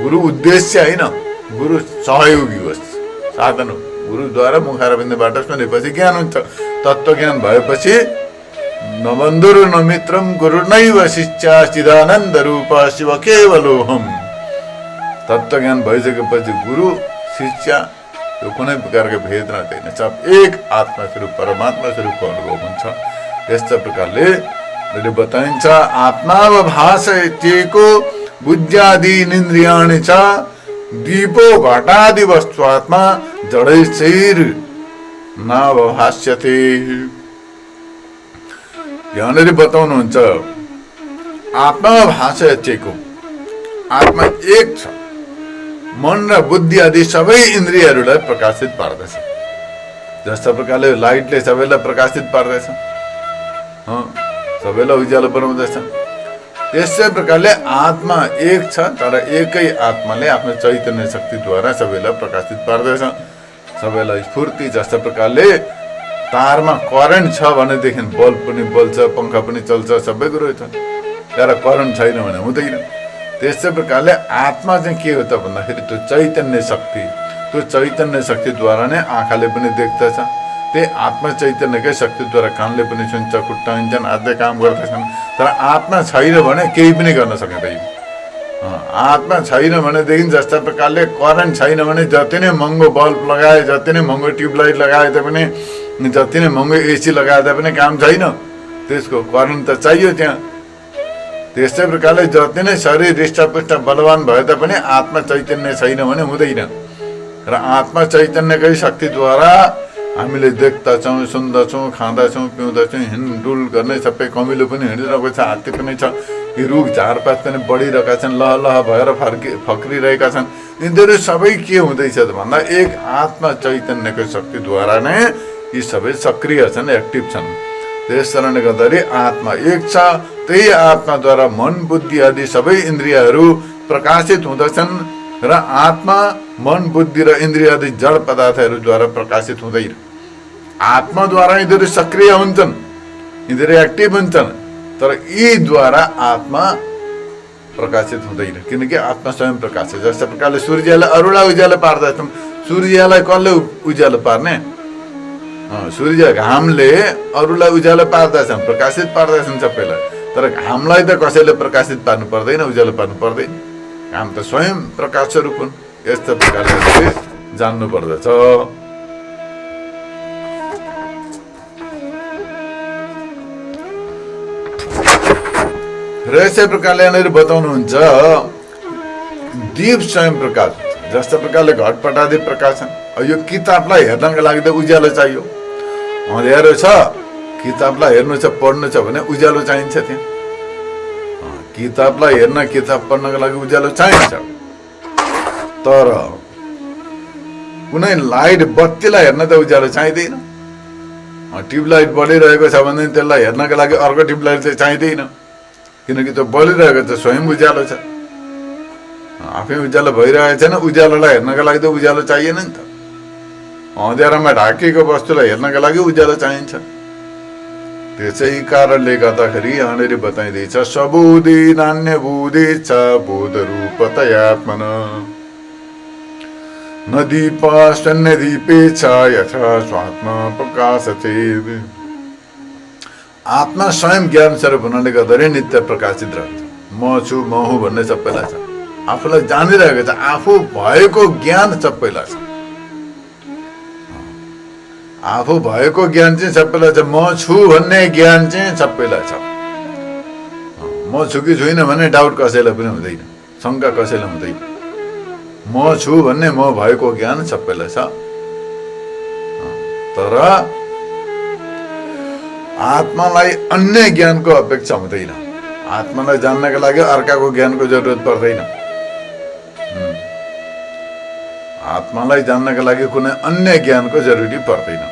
गुरु उद्देश्य होइन, गुरु सहयोगी होस्, साधन हो। गुरुद्वारा मुखारविन्दबाट सुनेपछि ज्ञान हुन्छ। तत्त्व ज्ञान भएपछि न बन्धुरु न मित्रम गुरुर्नैव शिष्या चिदानन्द रूप शिव केवलोहम। तत्त्व ज्ञान भइसकेपछि गुरु शिष्य यो कुनै प्रकारको भेद रहँदैन, सब एक आत्मा स्वरूप परमात्मा स्वरूपको अनुभव हुन्छ। यस्ता प्रकारले मैले बताइन्छ, आत्मावभासयत्येको बुद्ध्यादि इन्द्रियाणि च दीपो घटादि वस्तु आत्मा जडैश्चैर् नावभास्यते। यहाँनिर बताउनुहुन्छ आत्मा भाषा यच्चेको आत्मा एक छ, मन र बुद्धि आदि सबै इन्द्रियहरूलाई प्रकाशित पार्दछ। जस्तो प्रकारले लाइटले सबैलाई प्रकाशित पार्दछ, सबैलाई उज्यालो बनाउँदछ, त्यसै प्रकारले आत्मा एक छ, तर एकै आत्माले आफ्नो चैतन्य शक्तिद्वारा सबैलाई प्रकाशित पार्दछ, सबैलाई स्फूर्ति। जस्तो प्रकारले तारमा करेन्ट छ भनेदेखि बल्ब पनि बल्छ, पंखा पनि चल्छ, सबै कुरो छ, तर करेन्ट छैन भने हुँदैन। त्यसै प्रकारले आत्मा चाहिँ के हो त भन्दाखेरि त्यो चैतन्य शक्ति, त्यो चैतन्य शक्तिद्वारा नै आँखाले पनि देख्दछ, त्यही आत्मा चैतन्यकै शक्तिद्वारा कानले पनि सुन्छ, खुट्टा हिँड्छन्, आद्य काम गर्दछन्। तर आत्मा छैन भने केही पनि गर्न सकिँदैन। आत्मा छैन भनेदेखि जस्ता प्रकारले करेन्ट छैन भने जति नै महँगो बल्ब लगाए, जति नै महँगो ट्युबलाइट लगाए तापनि, जति नै महँगो एसी लगाए तापनि काम छैन, त्यसको करेन्ट त चाहियो त्यहाँ। त्यस्तै प्रकारले जति नै शरीर हृष्टपुष्ट बलवान भए तापनि आत्मा चैतन्य छैन भने हुँदैन। र आत्मा चैतन्यकै शक्तिद्वारा हामीले देख्दछौँ, सुन्दछौँ, खाँदछौँ, पिउँदछौँ, हिँडडुल गर्ने सबै कमिलो पनि हिँडिरहेको छ, हात्ती पनि छ, यी रुख झारपात पनि बढिरहेका छन्, लह लह भएर फक्रिरहेका छन्। यिनीहरू सबै के हुँदैछ त भन्दा एक आत्मा चैतन्यको शक्तिद्वारा नै यी सबै सक्रिय छन्, एक्टिभ छन्। त्यस कारणले गर्दाखेरि आत्मा एक छ, त्यही आत्माद्वारा मन बुद्धि आदि सबै इन्द्रियहरू प्रकाशित हुँदछन् र आत्मा मन बुद्धि र इन्द्रिय आदि जड पदार्थहरूद्वारा प्रकाशित हुँदैन। आत्माद्वारा यिनीहरू सक्रिय हुन्छन्, यिनीहरू एक्टिभ हुन्छन्, तर यीद्वारा आत्मा प्रकाशित हुँदैन, किनकि आत्मा स्वयं प्रकाश छ। जस्तो प्रकारले सूर्यले अरूलाई उज्यालो पार्दछन्, सूर्यलाई कसले उज्यालो पार्ने? सूर्य घामले अरूलाई उज्यालो पार्दछन्, प्रकाशित पार्दछन् सबैलाई, तर घामलाई त कसैले प्रकाशित पार्नु पर्दैन, उज्यालो पार्नु पर्दैन। घाम त स्वयं प्रकाश स्वरूप हुन्। यस्तो प्रकारले जान्नु पर्दछ। र यसै प्रकारले यहाँनिर बताउनुहुन्छ दीप स्वयं प्रकाश। जस्तो प्रकारले घटपट आदि प्रकाश छन्। यो किताबलाई हेर्नको लागि त उज्यालो चाहियो, अँध्यारो छ, किताबलाई हेर्नु छ, पढ्नु छ भने उज्यालो चाहिन्छ। त्यहाँ किताबलाई हेर्न, किताब पढ्नको लागि उज्यालो चाहिन्छ, तर कुनै लाइट बत्तीलाई हेर्न त उज्यालो चाहिँदैन। ट्युबलाइट बलिरहेको छ भने त्यसलाई हेर्नका लागि अर्को ट्युबलाइट चाहिँ चाहिँदैन, किनकि त्यो बलिरहेको छ, स्वयं उज्यालो छ, आफै उज्यालो भइरहेको छैन। उज्यालोलाई हेर्नका लागि त उज्यालो चाहिएन नि त। अँध्यारोमा ढाकिएको वस्तुलाई हेर्नका लागि उज्यालो चाहिन्छ। त्यसै कारणले गर्दाखेरि यहाँनिर बताइँदैछ सबुधि नान्य बुधि छ बोध रूपतयात्मन नदीप सन्नदीपे छ यथा स्वात्मा प्रकाशते। आत्मा स्वयं ज्ञान स्वरूप हुनाले गर्दाखेरि नित्य प्रकाशित रहन्छ। म छु, म हुँ भन्ने सबैलाई छ, आफूलाई जानिरहेको छ, आफू भएको ज्ञान सबैलाई छ, आफू भएको ज्ञान चाहिँ सबैलाई छ। म छु भन्ने ज्ञान चाहिँ सबैलाई छ। म छु कि छुइनँ भन्ने डाउट कसैलाई पनि हुँदैन, शङ्का कसैलाई हुँदैन। म छु भन्ने म भएको ज्ञान सबैलाई छ। तर आत्मालाई अन्य ज्ञानको अपेक्षा हुँदैन। आत्मालाई जान्नका लागि अर्काको ज्ञानको जरुरत पर्दैन। आत्मालाई जान्नका लागि कुनै अन्य ज्ञानको जरुरी पर्दैन।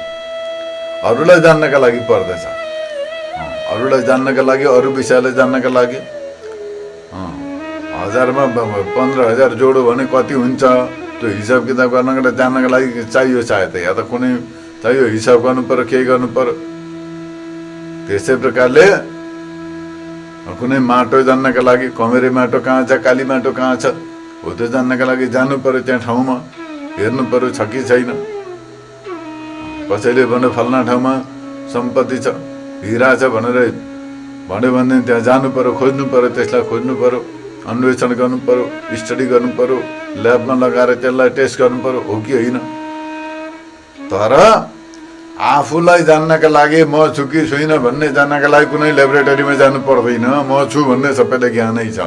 अरूलाई जान्नका लागि पर्दछ। अरूलाई जान्नका लागि, अरू विषयलाई जान्नका लागि 1000मा 15,000 जोडो भने कति हुन्छ त्यो हिसाब किताब गर्नका जान्नका लागि चाहियो सायद, या त कुनै चाहियो हिसाब गर्नु पर्यो, केही गर्नु पर्यो। त्यसै प्रकारले कुनै माटो जान्नका लागि कमेरे माटो कहाँ छ, काली माटो कहाँ छ हो त्यो जान्नका लागि जानु पर्यो, त्यहाँ ठाउँमा हेर्नु पर्यो छ कि छैन। कसैले भन्यो फल्ना ठाउँमा सम्पत्ति छ, हिरा छ भनेर भन्यो भने त्यहाँ जानु पर्यो, खोज्नु पर्यो, त्यसलाई खोज्नु पर्यो, अन्वेषण गर्नु पर्यो, स्टडी गर्नु पर्यो, ल्याबमा लगाएर त्यसलाई टेस्ट गर्नु पर्यो, हो कि होइन। तर आफूलाई जान्नका लागि म छु कि छुइनँ भन्ने जान्नका लागि कुनै ल्याबोरेटरीमा जानु पर्दैन। म छु भन्ने सबैलाई ज्ञानै छ।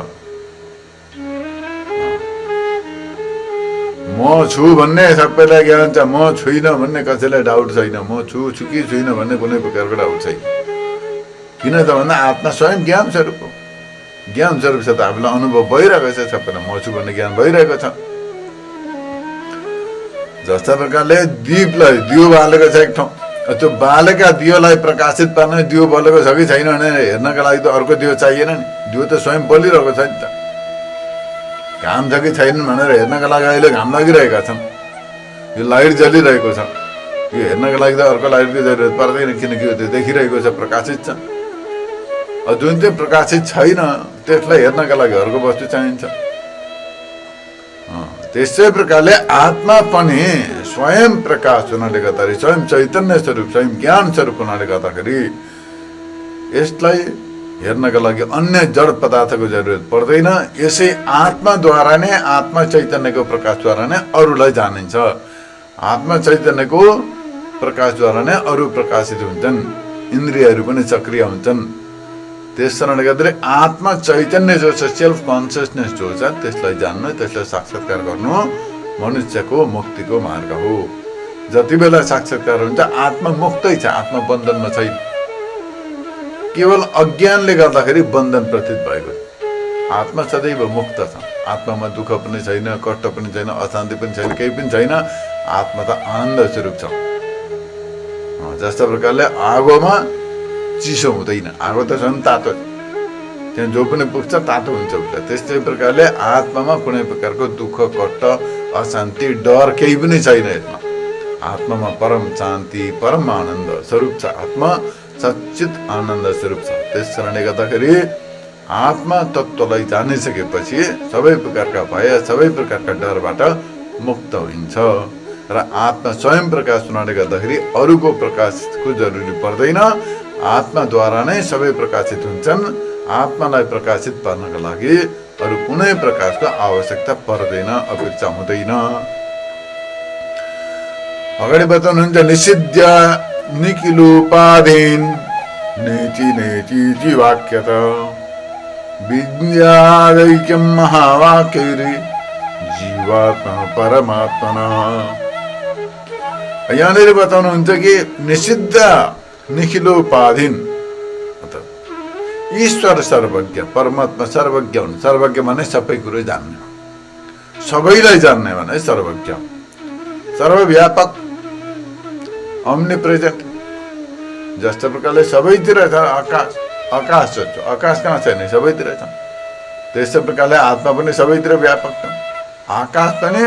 म छु भन्ने सबैलाई ज्ञान छ। म छुइनँ भन्ने कसैलाई डाउट छैन। म छु कि छुइनँ भन्ने कुनै प्रकारको डाउट छैन। किन त भन्दा आत्मा स्वयं ज्ञान स्वरूप हो। ज्ञान स्वरूप छ त आफूलाई अनुभव भइरहेको छ, सबैलाई म छु भन्ने ज्ञान भइरहेको छ। जस्ता प्रकारले दीपलाई दियो बालेको छ एक ठाउँ, त्यो बालेका दियोलाई प्रकाशित पार्ने दियो बलेको छ कि छैन भने हेर्नका लागि त अर्को दियो चाहिएन नि। दियो त स्वयं बलिरहेको छ नि त। घाम छ कि छैन भनेर हेर्नका लागि अहिले घाम लागिरहेका छन्, यो लाइट जलिरहेको छ, यो हेर्नका लागि त अर्को लाइटको जरुरत पर्दैन, किनकि यो त देखिरहेको छ, प्रकाशित छ। जुन चाहिँ प्रकाशित छैन त्यसलाई हेर्नका लागि अर्को वस्तु चाहिन्छ। त्यसै प्रकारले आत्मा पनि स्वयं प्रकाश हुनाले गर्दाखेरि, स्वयं चैतन्य स्वरूप, स्वयं ज्ञान स्वरूप हुनाले गर्दाखेरि यसलाई हेर्नका लागि अन्य जड पदार्थको जरुरत पर्दैन। यसै आत्माद्वारा नै, आत्मा चैतन्यको प्रकाशद्वारा नै अरूलाई जानिन्छ। आत्मा चैतन्यको प्रकाशद्वारा नै अरू प्रकाशित हुन्छन्, इन्द्रियहरू पनि सक्रिय हुन्छन्। त्यस कारणले गर्दाखेरि आत्मा चैतन्य जो छ, सेल्फ कन्सियसनेस जो छ, त्यसलाई जान्नु, त्यसलाई साक्षात्कार गर्नु मनुष्यको मुक्तिको मार्ग हो। जति बेला साक्षात्कार हुन्छ आत्मा मुक्तै छ, आत्मा बन्धनमा छैन। केवल अज्ञानले गर्दाखेरि बन्धन प्रतीत भएको। आत्मा सदैव मुक्त छ, आत्मामा दुःख पनि छैन, कष्ट पनि छैन, अशान्ति पनि छैन, केही पनि छैन। आत्मा त आनन्द स्वरूप छ। जस्तो प्रकारले आगोमा चिसो हुँदैन, आगो त झन् तातो, त्यहाँ जो पनि पुग्छ तातो हुन्छ उसलाई। त्यस्तै प्रकारले आत्मामा कुनै प्रकारको दुःख, कष्ट, अशान्ति, डर केही पनि छैन। यसमा आत्मामा परम शान्ति, परम आनन्द स्वरूप छ। आत्मा सच्चित आनन्द स्वरूप छ। त्यस कारणले गर्दाखेरि आत्मा तत्त्वलाई जानिसकेपछि सबै प्रकारका भय, सबै प्रकारका डरबाट मुक्त हुन्छ। र आत्मा स्वयं प्रकाश हुनाले गर्दाखेरि अरूको प्रकाशको जरुरी पर्दैन। आत्माद्वारा नै सबै प्रकाशित हुन्छन्। आत्मालाई प्रकाशित पार्नका लागि अरू कुनै प्रकाशको आवश्यकता पर्दैन, अपेक्षा हुँदैन। अगाडि बताउनुहुन्छ निषिद्ध निखिलोपाधीन नेति नेति जीवाख्यत विद्यादैक्यं महावाक्यैरे जीवात्मा परमात्मना। यहाँनिर बताउनुहुन्छ कि निषिद्ध निखिलोपाधीन मतलब ईश्वर सर्वज्ञ, परमात्मा सर्वज्ञ हुन्। सर्वज्ञ भने सबै कुरो जान्ने, सबैलाई जान्ने भने सर्वज्ञ, सर्वव्यापक, ओम्नी प्रेजेन्ट। जस्तो प्रकारले सबैतिर छ आकाश, आकाश छ, आकाश कहाँ छैन, सबैतिर छ। त्यस्तै प्रकारले आत्मा पनि सबैतिर व्यापक छ। आकाश पनि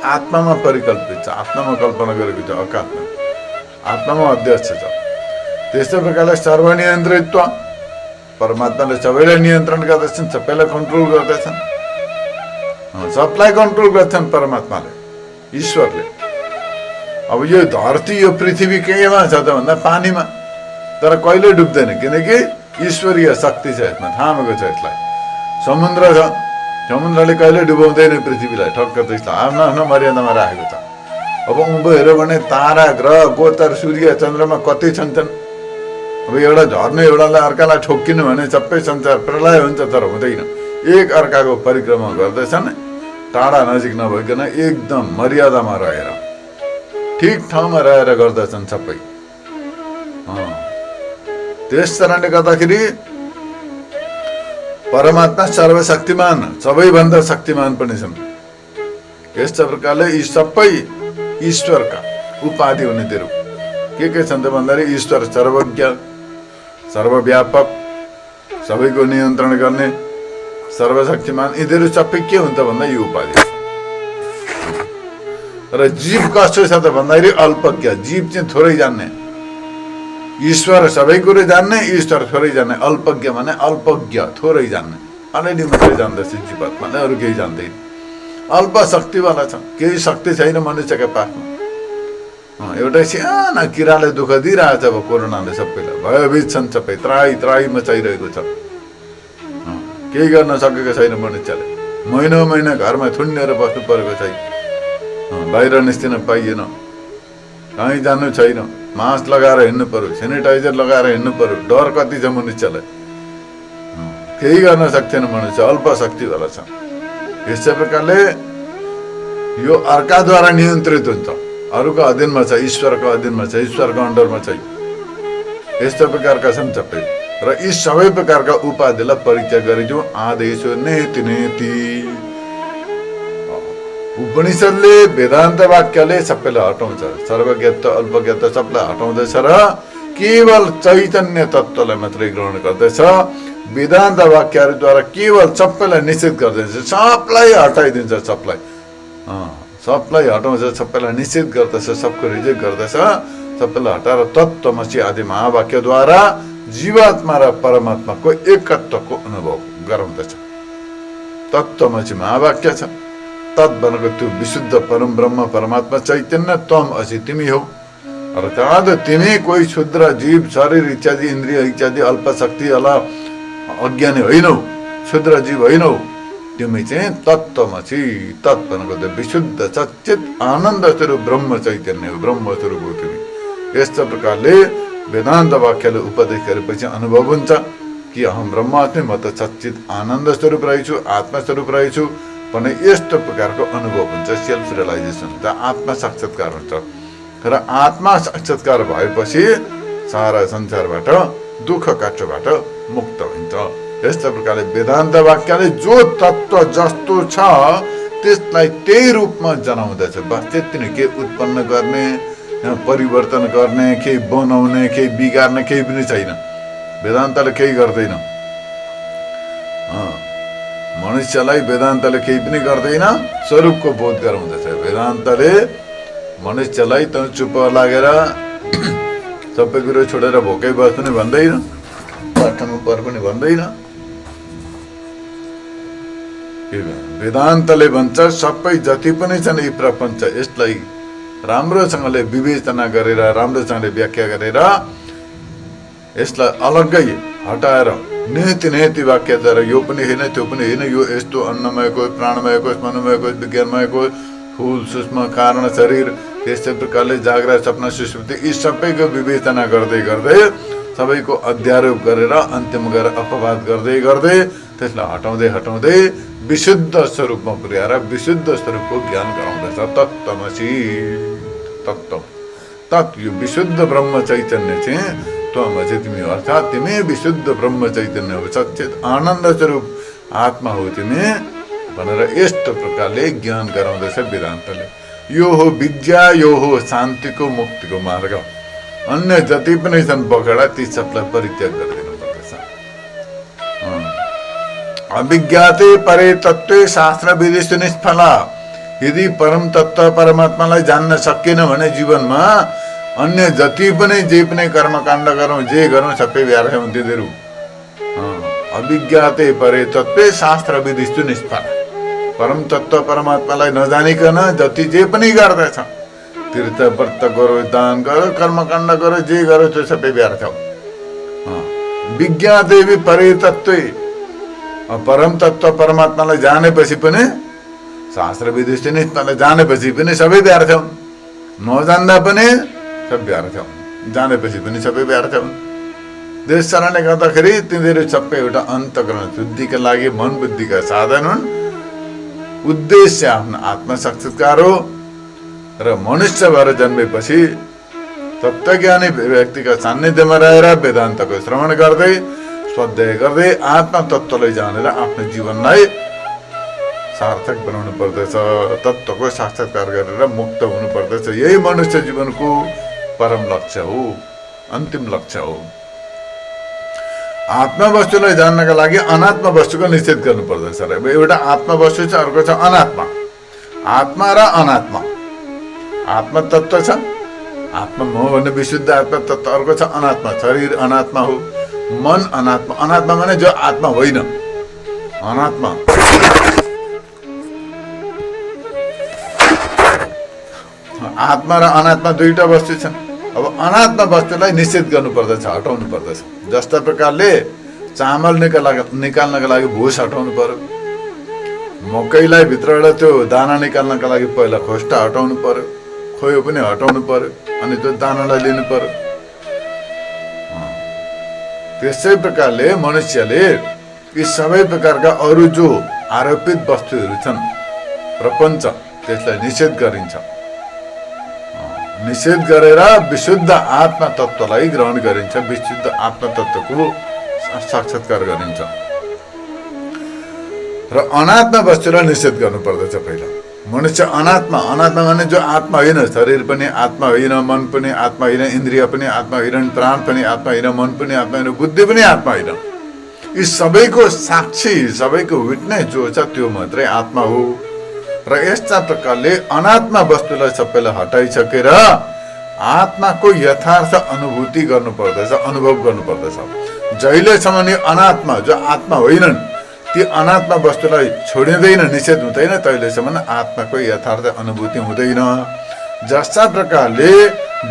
आत्मामा परिकल्पित छ, आत्मामा कल्पना गरेको छ। आकाशमा आत्मामा अध्यक्ष छ। त्यस्तै प्रकारले सर्वनियन्त्रित्व, परमात्माले सबैलाई नियन्त्रण गर्दछन्, सबैलाई कन्ट्रोल गर्दछन्, सबलाई कन्ट्रोल गर्छन् परमात्माले, ईश्वरले। अब यो धरती, यो पृथ्वी केमा छ त भन्दा पानीमा, तर कहिले डुब्दैन, किनकि ईश्वरीय शक्ति छ यसमा, थामेको छ यसलाई। समुद्र छ, समुद्रले कहिले डुबाउँदैन पृथ्वीलाई, ठक्क त्यसलाई आफ्नो आफ्नो मर्यादामा राखेको छ। अब उँभो हेऱ्यो भने तारा, ग्रह, गोचर, सूर्य, चन्द्रमा कति छन्। अब एउटा झर्ने एउटालाई अर्कालाई ठोक्किनु भने सबै संसार प्रलय हुन्छ, तर हुँदैन। एक अर्काको परिक्रमा गर्दैछन्, टाढा नजिक नभइकन एकदम मर्यादामा रहेर, ठिक ठाउँमा रहेर गर्दछन् सबै। त्यस कारणले गर्दाखेरि परमात्मा सर्वशक्तिमान, सबैभन्दा शक्तिमान पनि छन्। यस्तो प्रकारले यी सबै ईश्वरका उपाधि हुनेहरू के छन् त भन्दाखेरि ईश्वर सर्वज्ञ, सर्वव्यापक, सबैको नियन्त्रण गर्ने, सर्वशक्तिमान, यिनीहरू सबै के हुन्छ भन्दा यो उपाधि। र जीव कस्तो छ त भन्दाखेरि अल्पज्ञ, जीव चाहिँ थोरै जान्ने। ईश्वर सबै कुरो जान्ने, ईश्वर थोरै जान्ने। अल्पज्ञ भने अल्पज्ञ, थोरै जान्ने, अलिअलि मात्रै जान्दछ जीवात्माले, अरू केही जान्दैन। अल्प शक्तिवाला छ, केही शक्ति छैन मनुष्यका पासमा। एउटा सानो किराले दुःख दिइरहेछ। अब कोरोनाले सबैलाई भयभीत छन्, सबै त्राही त्राही मचाइरहेको छ। केही गर्न सकेको छैन मनुष्यले। महिनौ महिना घरमा थुन्नेर बस्नु परेको छैन, बाहिर निस्किन पाइएन, कहीँ जानु छैन, मास्क लगाएर हिँड्नु पर्यो, सेनिटाइजर लगाएर हिँड्नु पर्यो। डर कति छ मनुष्यलाई, केही गर्न सक्दैन मनुष्य, अल्प शक्तिवाला छ। यस्तै प्रकारले यो अर्काद्वारा नियन्त्रित हुन्छ, अरूको अधीनमा छ, ईश्वरको अधीनमा छ, ईश्वरको अन्डरमा छैन। यस्तो प्रकारका छन् सबै। र यी सबै प्रकारका उपाधिलाई परित्याग गरिदिउँ। आदेशो नेति नेति। उपनिषदले वेदान्त वाक्यले सबैलाई हटाउँछ, सर्वज्ञत्व अल्पज्ञत्व सबलाई हटाउँदैछ र केवल चैतन्य तत्त्वलाई मात्रै ग्रहण गर्दैछ। वेदान्त वाक्यहरूद्वारा केवल सबैलाई निषेध गर्दैछ, सबलाई हटाइदिन्छ, सबलाई हटाउँछ, सबैलाई निषेध गर्दछ, सबको रिजेक्ट गर्दछ, सबैलाई हटाएर तत्त्वमसि आदि महावाक्यद्वारा जीवात्मा र परमात्माको एकत्वको अनुभव गराउँदछ। तत्त्वमसि महावाक्य छ, तत् भनेको त्यो विशुद्ध परम ब्रह्म परमात्मा चैतन्य त्वम असि तिमी हो। अर्थात् तिमी कोही क्षुद्र जीव शरीर इत्यादि इन्द्रिय इत्यादि अल्प शक्ति अज्ञानी होइनौ, क्षुद्र जीव होइनौ, तिमी चाहिँ तत्त्वमसि। तत् भनेको त्यो विशुद्ध सच्चित आनन्द स्वरूप ब्रह्म चैतन्य हो, ब्रह्म स्वरूप हो तिमी। यस्तो प्रकारले वेदान्त वाक्यले उपदेश गरेपछि अनुभव हुन्छ कि अहम ब्रह्मास्मि, म त सच्चित आनन्द स्वरूप रहेछु, आत्मा स्वरूप रहेछु भने यस्तो प्रकारको अनुभव हुन्छ। सेल्फ रियलाइजेसन हुन्छ, आत्मा साक्षात्कार हुन्छ र आत्मा साक्षात्कार भएपछि सारा संसारबाट दुःख काठोबाट मुक्त हुन्छ। यस्तो प्रकारले वेदान्त वाक्यले जो तत्त्व जस्तो छ त्यसलाई त्यही रूपमा जनाउँदछ। बस त्यति नै, केही उत्पन्न गर्ने, परिवर्तन गर्ने, केही बनाउने, केही बिगार्ने केही पनि छैन। वेदान्तले केही गर्दैन, मनुष्यलाई वेदान्तले केही पनि गर्दैन, स्वरूपको बोध गराउँदछ। वेदान्तले मनुष्यलाई त चुप लागेर सबै कुरो छोडेर भोकै बस पनि भन्दैन, पाठमा पर पनि भन्दैन। वेदान्तले भन्छ सबै जति पनि छन् यी प्रपञ्च, यसलाई राम्रोसँगले विवेचना गरेर, राम्रोसँगले व्याख्या गरेर यसलाई अलग्गै हटाएर नेति नेति वाक्यद्वारा यो पनि होइन, त्यो पनि होइन, यो यस्तो अन्नमयको, प्राणमयको, मनोमयको, विज्ञानमयको, फूल सूक्ष्म कारण शरीर, त्यस्तै प्रकारले जाग्रा सपना सुषुप्ति, यी सबैको विवेचना गर्दै गर्दै सबैको अध्यारोप गरेर अन्त्यमा गएर अपवाद गर्दै गर्दै त्यसलाई हटाउँदै हटाउँदै विशुद्ध स्वरूपमा पुर्याएर विशुद्ध स्वरूपको ज्ञान गराउँदछ। तत्त्वमसि, तत्त्व तत् यो विशुद्ध ब्रह्म चैतन्य चाहिँ त्वमसि तिमी, अर्थात् तिमी विशुद्ध ब्रह्म चैतन्य हो, सच्चित आनन्द स्वरूप आत्मा हो तिमी भनेर यस्तो प्रकारले ज्ञान गराउँदछ वेदान्तले। यो हो विद्या, यो हो शान्तिको मुक्तिको मार्ग। अन्य जति पनि छन् बगडा ती सबलाई परित्याग गरिदिनु पर्दछ। अविज्ञाते परे तत्त्वे शास्त्र विधिषु निष्फला। यदि परम तत्त्व परमात्मालाई जान्न सकिएन भने जीवनमा अन्य जति पनि जे पनि कर्मकाण्ड गरौँ, जे गरौँ सबै व्यर्थ हुन्छ तिनीहरू। अविज्ञाते परे तत्त्वे शास्त्र विधिषु निष्फला। परम तत्त्व परमात्मालाई नजानिकन जति जे पनि गर्दछ, तीर्थ व्रत गरो, दान गरो, कर्मकाण्ड गरो, जे गरो त्यो सबै व्यर्थ हो। विज्ञाते परे तत्त्वे, परम तत्त्व परमात्मालाई जानेपछि पनि शास्त्र विधिषु निष्फला, जानेपछि पनि सबै व्यर्थ हुन्, नजान्दा पनि सब व्यर्थ हुन्, जानेपछि पनि सबै व्यर्थ हुन्। त्यस कारणले गर्दाखेरि तिनीहरू सबै एउटा अन्तकरण शुद्धिका लागि मन बुद्धिका साधन हुन्। उद्देश्य आफ्नो आत्मा साक्षात्कार हो र मनुष्य भएर जन्मेपछि तत्त्वज्ञानी व्यक्तिका सान्निध्यमा रहेर वेदान्तको श्रवण गर्दै स्वाध्याय गर्दै आत्मा तत्त्वलाई जानेर आफ्नो जीवनलाई सार्थक बनाउनु पर्दछ। तत्त्वको साक्षात्कार गरेर मुक्त हुनु पर्दछ। यही मनुष्य जीवनको परम लक्ष्य हो, अन्तिम लक्ष्य हो। आत्मा वस्तुलाई जान्नका लागि अनात्मा वस्तुको निषेध गर्नु पर्दछ। र एउटा आत्मा वस्तु छ, अर्को छ अनात्मा। आत्मा र अनात्मा, आत्मा तत्त्व छ, आत्मा म भन्ने विशुद्ध आत्मा तत्त्व, अर्को छ अनात्मा, शरीर अनात्मा हो, मन अनात्मा। अनात्मा माने जो आत्मा होइन, अनात्मा। आत्मा र अनात्मा दुईटा वस्तु छन्। अब अनात्मा वस्तुलाई निषेध गर्नु पर्दछ, हटाउनु पर्दछ। जस्ता प्रकारले चामल निकाल्नका लागि भुस हटाउनु पर्यो, मकैलाई भित्रबाट त्यो दाना निकाल्नका लागि पहिला खोस्टा हटाउनु पर्यो, खोयो पनि हटाउनु पर्यो, अनि त्यो दानालाई लिनु पर्यो। त्यसै प्रकारले मनुष्यले यी सबै प्रकारका अरू जो आरोपित वस्तुहरू छन् प्रपञ्च, त्यसलाई निषेध गरिन्छ। निषेध गरेर विशुद्ध आत्मा तत्त्वलाई ग्रहण गरिन्छ, विशुद्ध आत्मा तत्त्वको साक्षात्कार गरिन्छ र अनात्मा वस्तुलाई निषेध गर्नुपर्दछ। पहिला मनुष्य अनात्मा भने जो आत्मा होइन, शरीर पनि आत्मा होइन, मन पनि आत्मा होइन, इन्द्रिय पनि आत्मा होइन, प्राण पनि आत्मा होइन, मन पनि आत्मा होइन, बुद्धि पनि आत्मा होइन। यी सबैको साक्षी, सबैको विटनेस जो छ त्यो मात्रै आत्मा हो। र यस्ता प्रकारले अनात्मा वस्तुलाई सबैलाई हटाइसकेर आत्माको यथार्थ अनुभूति गर्नुपर्दछ, अनुभव गर्नुपर्दछ। जहिलेसम्म नि अनात्मा जो आत्मा होइनन् ती अनात्मा वस्तुलाई छोडिँदैन, निषेध हुँदैन, तहिलेसम्म आत्माको यथार्थ अनुभूति हुँदैन। जस्ता प्रकारले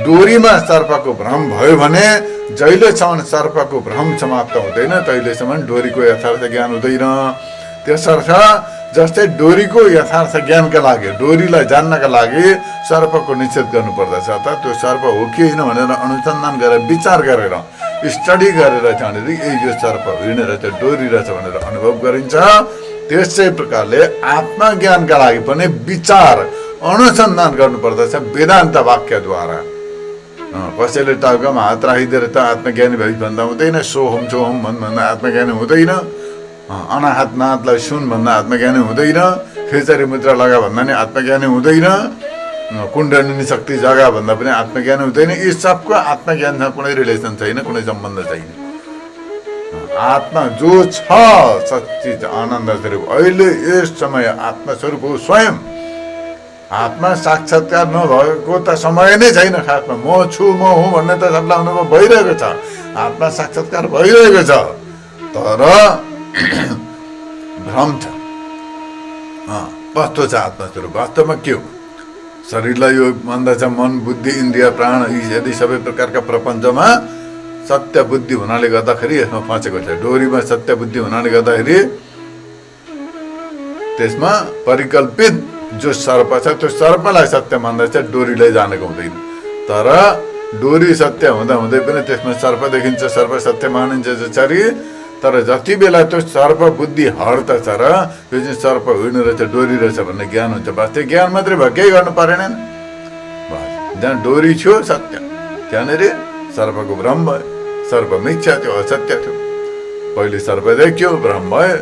डोरीमा सर्पको भ्रम भयो भने जहिलेसम्म सर्पको भ्रम समाप्त हुँदैन तहिलेसम्म डोरीको यथार्थ ज्ञान हुँदैन। त्यसर्थ जस्तै डोरीको यथार्थ ज्ञानका लागि, डोरीलाई जान्नका लागि सर्पको निषेध गर्नुपर्दछ। अर्थात् त्यो सर्प हो कि होइन भनेर अनुसन्धान गरेर, विचार गरेर, स्टडी गरेर त्यहाँनिर यो सर्प होइन रहेछ, डोरी रहेछ भनेर अनुभव गरिन्छ। त्यसै प्रकारले आत्मज्ञानका लागि पनि विचार, अनुसन्धान गर्नुपर्दछ वेदान्त वाक्यद्वारा। कसैले टाउकोमा हात राखिदिएर त आत्मज्ञानी भई भन्दा हुँदैन, सोहम सोहम भन्दा आत्मज्ञानी हुँदैन, अनाहत नाथलाई सुन भन्दा आत्मज्ञानी हुँदैन, खेचरी मुद्रा लगा भन्दा नि आत्मज्ञानी हुँदैन, कुण्डलिनी शक्ति जगा भन्दा पनि आत्मज्ञानी हुँदैन। यी सबको आत्मज्ञानसँग कुनै रिलेसन छैन, कुनै सम्बन्ध छैन। आत्मा जो छ सच्चित आनन्द स्वरूप, अहिले यस समय आत्मस्वरूप हो स्वयं। आत्मा साक्षात्कार नभएको त समय नै छैन खासमा। म छु, म हुँ भन्ने त सबलाई अनुभव भइरहेको छ, आत्मा साक्षात्कार भइरहेको छ, तर भ्रम छ। कस्तो छ आत्मस्वरूप, वास्तवमा के हो? शरीरलाई यो मान्दछ मन, बुद्धि, इन्द्रिय, प्राण यदि सबै प्रकारका प्रपञ्चमा सत्य बुद्धि हुनाले गर्दाखेरि यसमा फँसेको छ। डोरीमा सत्य बुद्धि हुनाले गर्दाखेरि त्यसमा परिकल्पित जो सर्प छ त्यो सर्पलाई सत्य मान्दछ, डोरीलाई जानेको हुँदैन। तर डोरी सत्य हुँदा हुँदै पनि त्यसमा सर्प देखिन्छ, सर्प सत्य मानिन्छ जसरी। तर जति बेला त्यो सर्प बुद्धि हट्दछ र यो चाहिँ सर्प होइन रहेछ, डोरी रहेछ भन्ने ज्ञान हुन्छ, बस त्यो ज्ञान मात्रै भयो, केही गर्नु परेन। बस जहाँ डोरी थियो सत्य, त्यहाँनिर सर्पको भ्रम भयो, सर्प मिथ्या थियो, असत्य थियो। पहिले सर्प देखियो, भ्रम भयो,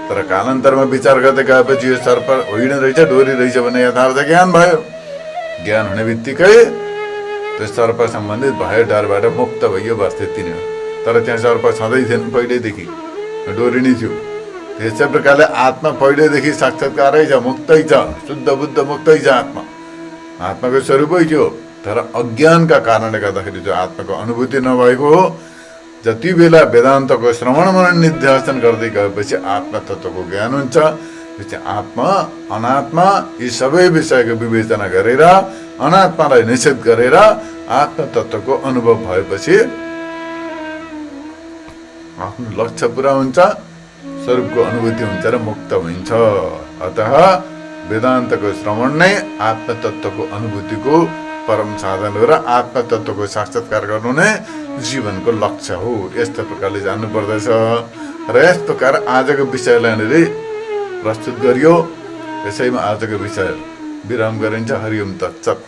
तर कालान्तरमा विचार गर्दै गएपछि यो सर्प होइन रहेछ, डोरी रहेछ भन्ने यथार्थ ज्ञान भयो। ज्ञान हुने बित्तिकै त्यो सर्प सम्बन्धित भयो, डरबाट मुक्त भइयो, बस त्यति नै हो। तर त्यहाँ सर्प छँदै थिएन, पहिल्यैदेखि डोरी नै थियो। त्यसै प्रकारले आत्मा पहिल्यैदेखि साक्षात्कारै छ, मुक्तै छ, शुद्ध बुद्ध मुक्तै छ। आत्माको स्वरूपै थियो, तर अज्ञानका कारणले गर्दाखेरि जो आत्माको अनुभूति नभएको हो। जति बेला वेदान्तको श्रवण मनन निध्यासन गर्दै गएपछि आत्मा तत्त्वको ज्ञान हुन्छ। यो चाहिँ आत्मा अनात्मा यी सबै विषयको विवेचना गरेर, अनात्मालाई निषेध गरेर आत्म तत्त्वको अनुभव भएपछि आफ्नो लक्ष्य पुरा हुन्छ, स्वरूपको अनुभूति हुन्छ र मुक्त हुन्छ। अतः वेदान्तको श्रवण नै आत्मतत्त्वको अनुभूतिको परम साधन हो र आत्मतत्त्वको साक्षात्कार गर्नु नै जीवनको लक्ष्य हो। यस्तो प्रकारले जान्नु पर्दछ। र यस प्रकार आजको विषयलाई नै प्रस्तुत गरियो। यसैमा आजको विषय विराम गरिन्छ। हरि ओम तत्सत।